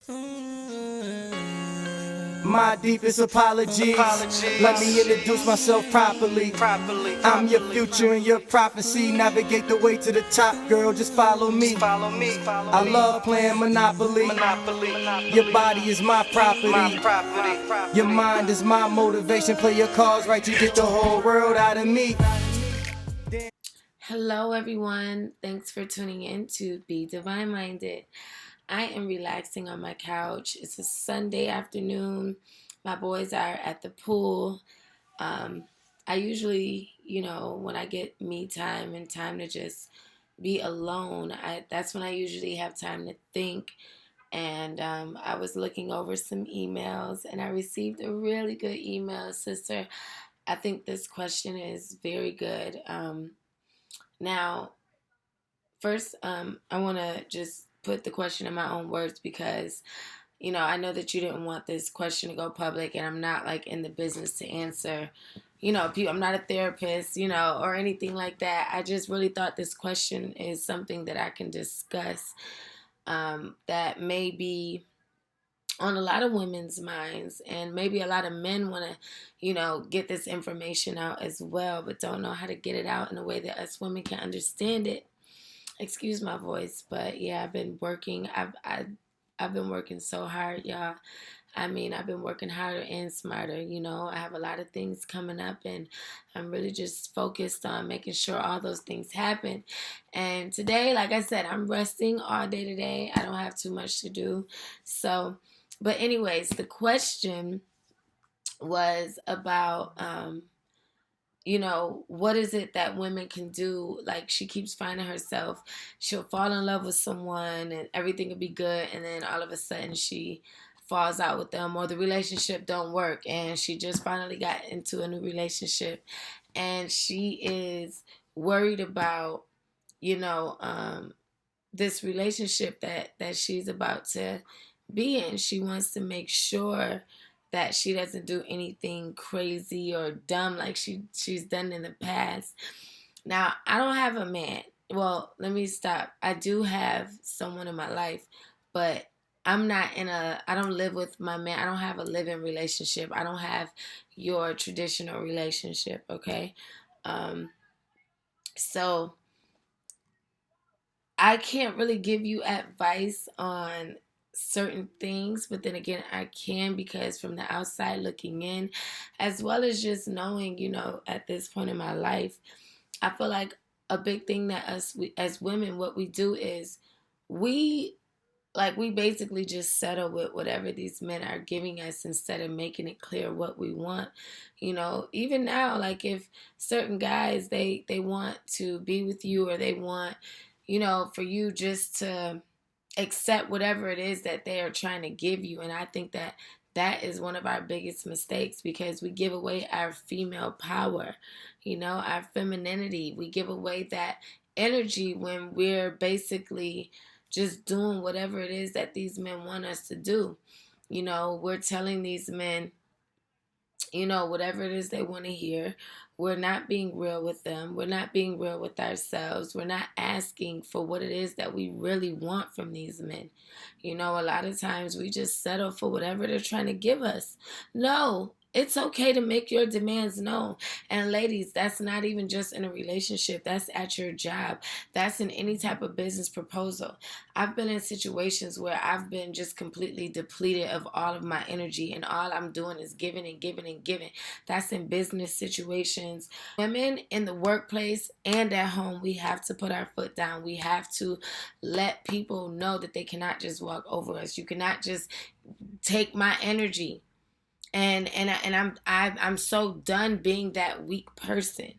My deepest apologies. Let me introduce myself properly. I'm your future and your prophecy. Navigate the way to the top, girl, just follow me. I love playing Monopoly. Your body is my property. Your mind is my motivation. Play your cards right, you get the whole world out of me. Hello, everyone. Thanks for tuning in to Be Divine Minded. I am relaxing on my couch. It's a Sunday afternoon. My boys are at the pool. I usually, when I get me time and time to just be alone, that's when I usually have time to think. And I was looking over some emails and I received a really good email, sister. I think this question is very good. Now, first, I want to just put the question in my own words because, I know that you didn't want this question to go public, and I'm not like in the business to answer, people. I'm not a therapist, or anything like that. I just really thought this question is something that I can discuss that may be on a lot of women's minds, and maybe a lot of men want to get this information out as well, but don't know how to get it out in a way that us women can understand it. Excuse my voice, but yeah, I've been working. I've been working so hard, y'all. I mean, I've been working harder and smarter. I have a lot of things coming up, and I'm really just focused on making sure all those things happen. And today, like I said, I'm resting all day today. I don't have too much to do. So, but anyways, the question was about what is it that women can do? Like, she keeps finding herself, she'll fall in love with someone and everything will be good, and then all of a sudden she falls out with them, or the relationship don't work, and she just finally got into a new relationship, and she is worried about, you know, um, this relationship that she's about to be in. She wants to make sure that she doesn't do anything crazy or dumb like she's done in the past. Now, I don't have a man. Well, let me stop. I do have someone in my life, but I don't live with my man. I don't have a living relationship. I don't have your traditional relationship, okay? Um, so I can't really give you advice on certain things, but then again, I can, because from the outside looking in, as well as just knowing, at this point in my life, I feel like a big thing that as women, what we do is we we basically just settle with whatever these men are giving us instead of making it clear what we want. Even now, like, if certain guys, they want to be with you, or they want, for you just to accept whatever it is that they are trying to give you. And I think that that is one of our biggest mistakes, because we give away our female power, our femininity. We give away that energy when we're basically just doing whatever it is that these men want us to do. We're telling these men, whatever it is they want to hear. We're not being real with them. We're not being real with ourselves. We're not asking for what it is that we really want from these men. A lot of times we just settle for whatever they're trying to give us. No, it's okay to make your demands known. And ladies, that's not even just in a relationship. That's at your job. That's in any type of business proposal. I've been in situations where I've been just completely depleted of all of my energy, and all I'm doing is giving and giving and giving. That's in business situations. Women in the workplace and at home, we have to put our foot down. We have to let people know that they cannot just walk over us. You cannot just take my energy. And I'm so done being that weak person.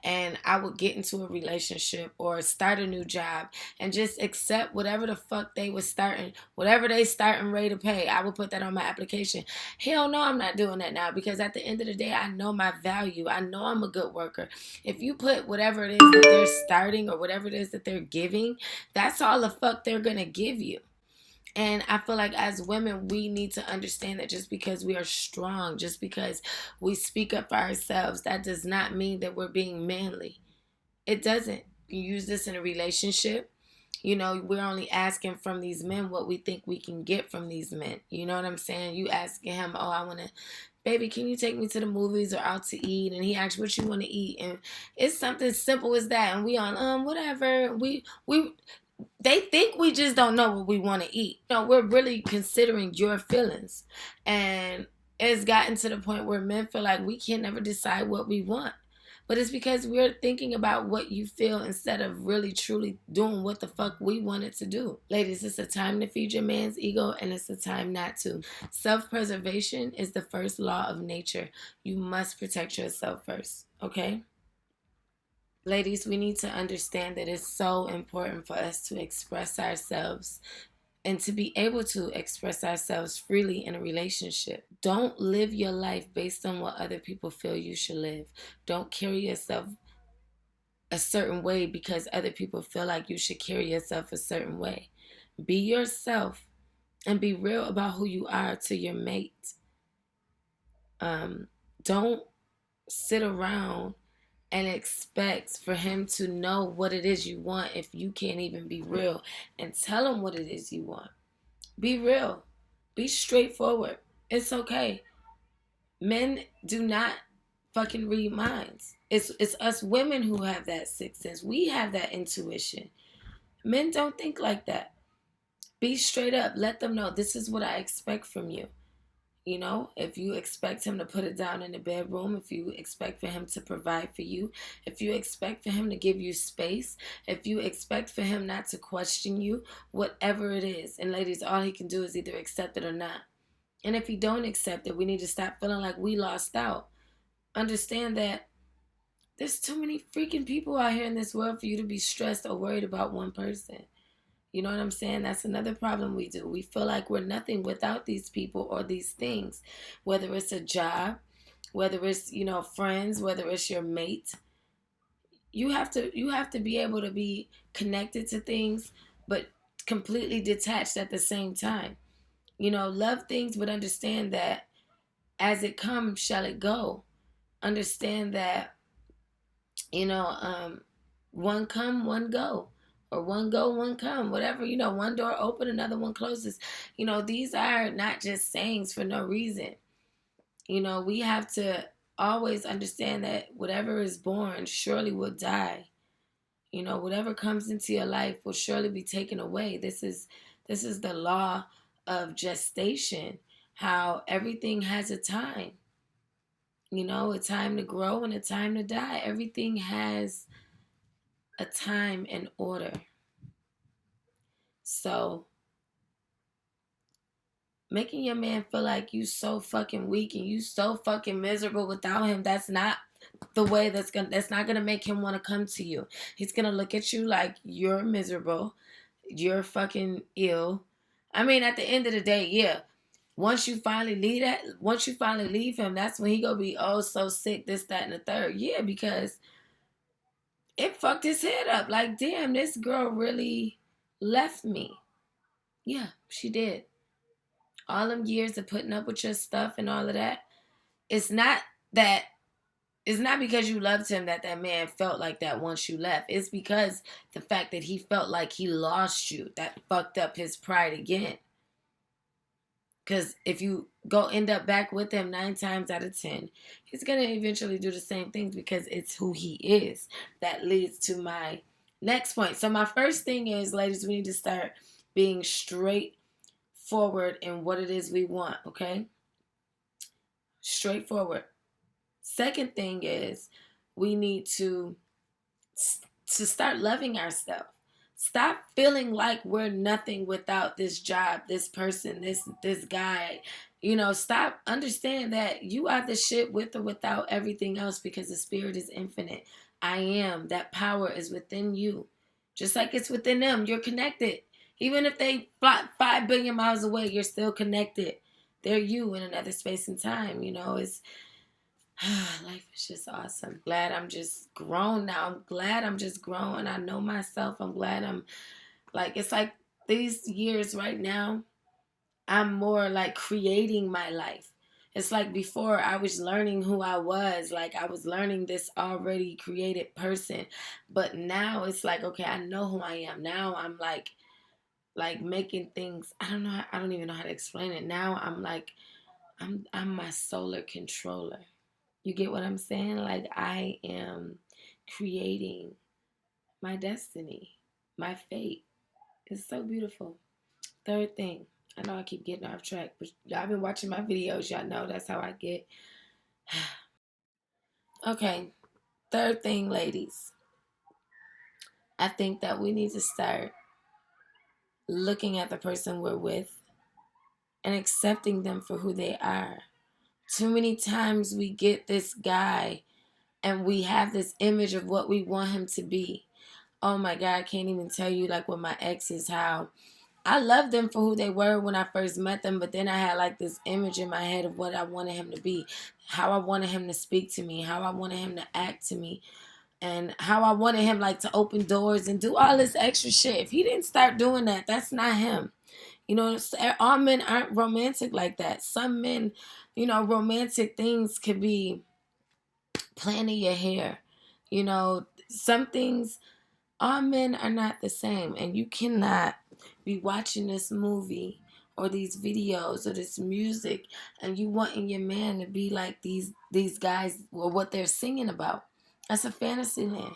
And I would get into a relationship or start a new job and just accept whatever the fuck they was starting, whatever they starting rate to pay. I would put that on my application. Hell no, I'm not doing that now, because at the end of the day, I know my value. I know I'm a good worker. If you put whatever it is that they're starting or whatever it is that they're giving, that's all the fuck they're gonna give you. And I feel like as women, we need to understand that just because we are strong, just because we speak up for ourselves, that does not mean that we're being manly. It doesn't. You use this in a relationship. We're only asking from these men what we think we can get from these men. You know what I'm saying? You asking him, oh, I want to, baby, can you take me to the movies or out to eat? And he asks what you want to eat. And it's something simple as that. And we on, whatever. They think we just don't know what we want to eat. We're really considering your feelings. And it's gotten to the point where men feel like we can never decide what we want. But it's because we're thinking about what you feel instead of really truly doing what the fuck we wanted to do. Ladies, it's a time to feed your man's ego and it's a time not to. Self-preservation is the first law of nature. You must protect yourself first, okay? Ladies, we need to understand that it's so important for us to express ourselves and to be able to express ourselves freely in a relationship. Don't live your life based on what other people feel you should live. Don't carry yourself a certain way because other people feel like you should carry yourself a certain way. Be yourself and be real about who you are to your mate. Don't sit around and expect for him to know what it is you want if you can't even be real and tell him what it is you want. Be real. Be straightforward. It's okay. Men do not fucking read minds. It's us women who have that sixth sense. We have that intuition. Men don't think like that. Be straight up. Let them know this is what I expect from you. If you expect him to put it down in the bedroom, if you expect for him to provide for you, if you expect for him to give you space, if you expect for him not to question you, whatever it is. And ladies, all he can do is either accept it or not. And if he don't accept it, we need to stop feeling like we lost out. Understand that there's too many freaking people out here in this world for you to be stressed or worried about one person. You know what I'm saying? That's another problem we do. We feel like we're nothing without these people or these things. Whether it's a job, whether it's, friends, whether it's your mate. You have to be able to be connected to things, but completely detached at the same time. Love things, but understand that as it comes, shall it go. Understand that, one come, one go. Or one go, one come, whatever, one door open, another one closes. These are not just sayings for no reason. We have to always understand that whatever is born surely will die. Whatever comes into your life will surely be taken away. This is the law of gestation, how everything has a time. A time to grow and a time to die. Everything has a time and order. So making your man feel like you so fucking weak and you so fucking miserable without him, that's not the way that's not gonna make him want to come to you. He's gonna look at you like you're miserable, you're fucking ill. I mean, at the end of the day, yeah. Once you finally leave him, that's when he gonna be so sick, this, that, and the third. Yeah, because it fucked his head up. Like, damn, this girl really left me. Yeah, she did. All them years of putting up with your stuff and all of that. It's not because you loved him that man felt like that once you left. It's because the fact that he felt like he lost you, that fucked up his pride again. Because if you go end up back with him 9 times out of 10, he's going to eventually do the same things because it's who he is. That leads to my next point. So my first thing is, ladies, we need to start being straightforward in what it is we want, okay? Straightforward. Second thing is we need to start loving ourselves. Stop feeling like we're nothing without this job, this person, this guy. Stop. Understand that you are the shit with or without everything else because the spirit is infinite. I am. That power is within you. Just like it's within them. You're connected. Even if they fly 5 billion miles away, you're still connected. They're you in another space and time. It's life is just awesome. Glad I'm just grown now. I'm glad I'm just grown. I know myself. I'm glad it's like these years right now, I'm more like creating my life. It's like before I was learning who I was, like I was learning this already created person. But now it's like, okay, I know who I am. Now I'm like making things, I don't even know how to explain it. Now I'm like I'm my solar controller. You get what I'm saying? Like I am creating my destiny, my fate. It's so beautiful. Third thing, I know I keep getting off track, but y'all been watching my videos. Y'all know that's how I get. Okay, third thing, ladies. I think that we need to start looking at the person we're with and accepting them for who they are. Too many times we get this guy and we have this image of what we want him to be. Oh my God, I can't even tell you like with my exes how I loved them for who they were when I first met them, but then I had like this image in my head of what I wanted him to be, how I wanted him to speak to me, how I wanted him to act to me, and how I wanted him like to open doors and do all this extra shit. If he didn't start doing that, that's not him. You know, all men aren't romantic like that. Some men, romantic things could be planning your hair. Some things, all men are not the same, and you cannot be watching this movie or these videos or this music and you wanting your man to be like these guys or what they're singing about. That's a fantasy land.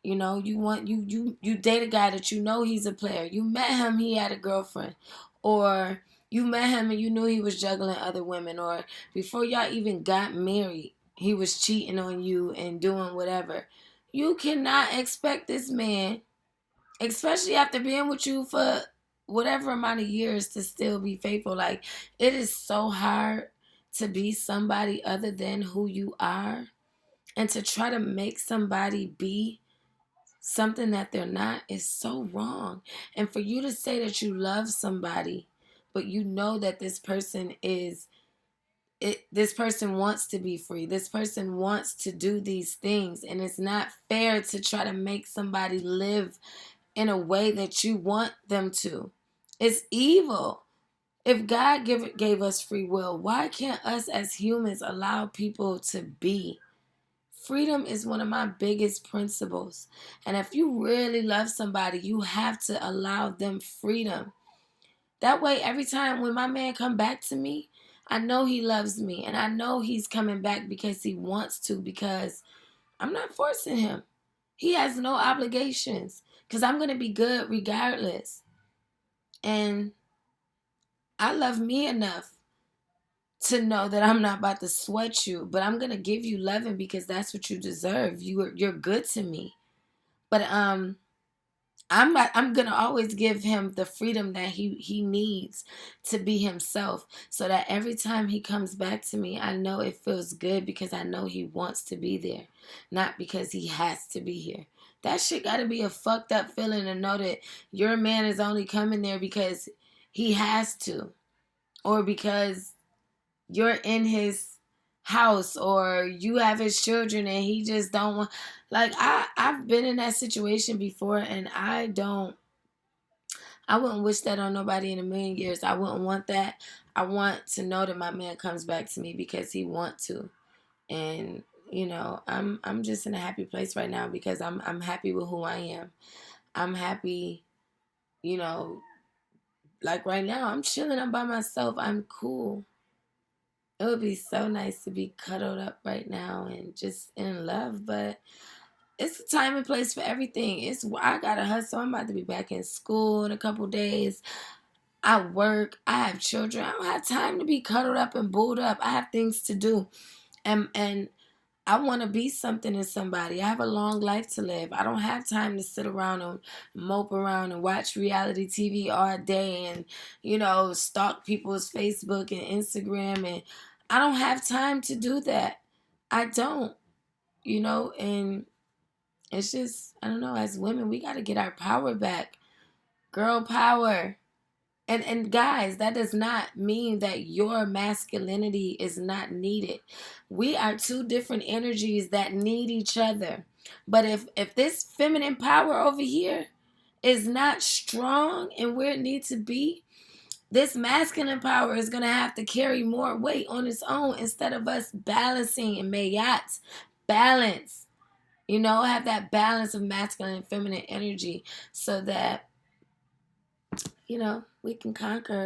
You want you date a guy that you know he's a player. You met him, he had a girlfriend, or you met him and you knew he was juggling other women, or before y'all even got married, he was cheating on you and doing whatever. You cannot expect this man, especially after being with you for whatever amount of years, to still be faithful. Like, it is so hard to be somebody other than who you are and to try to make somebody be something that they're not is so wrong. And for you to say that you love somebody, but you know that this person is this person wants to be free. This person wants to do these things, and it's not fair to try to make somebody live in a way that you want them to. It's evil. If God gave us free will, why can't us as humans allow people to be? Freedom is one of my biggest principles. And if you really love somebody, you have to allow them freedom. That way, every time when my man come back to me, I know he loves me. And I know he's coming back because he wants to, because I'm not forcing him. He has no obligations because I'm going to be good regardless. And I love me enough to know that I'm not about to sweat you, but I'm going to give you loving because that's what you deserve. You're good to me. But I'm gonna always give him the freedom that he needs to be himself, so that every time he comes back to me, I know it feels good because I know he wants to be there, not because he has to be here. That shit gotta be a fucked up feeling to know that your man is only coming there because he has to, or because you're in his house, or you have his children and he just don't want. Like, I've been in that situation before, and I wouldn't wish that on nobody in a million years. I wouldn't want that. I want to know that my man comes back to me because he want to. And I'm just in a happy place right now because I'm happy with who I am. I'm happy, you know, like right now I'm chilling, I'm by myself, I'm cool. It would be so nice to be cuddled up right now and just in love, but it's a time and place for everything. I gotta hustle. I'm about to be back in school in a couple days. I work. I have children. I don't have time to be cuddled up and booed up. I have things to do, and I want to be something in somebody. I have a long life to live. I don't have time to sit around and mope around and watch reality TV all day and stalk people's Facebook and Instagram, and I don't have time to do that. I don't, and it's just, I don't know, as women, we got to get our power back. Girl power. And guys, that does not mean that your masculinity is not needed. We are two different energies that need each other. But if this feminine power over here is not strong and where it needs to be, this masculine power is going to have to carry more weight on its own instead of us balancing and mayats. Balance. You know, have that balance of masculine and feminine energy so that, you know, we can conquer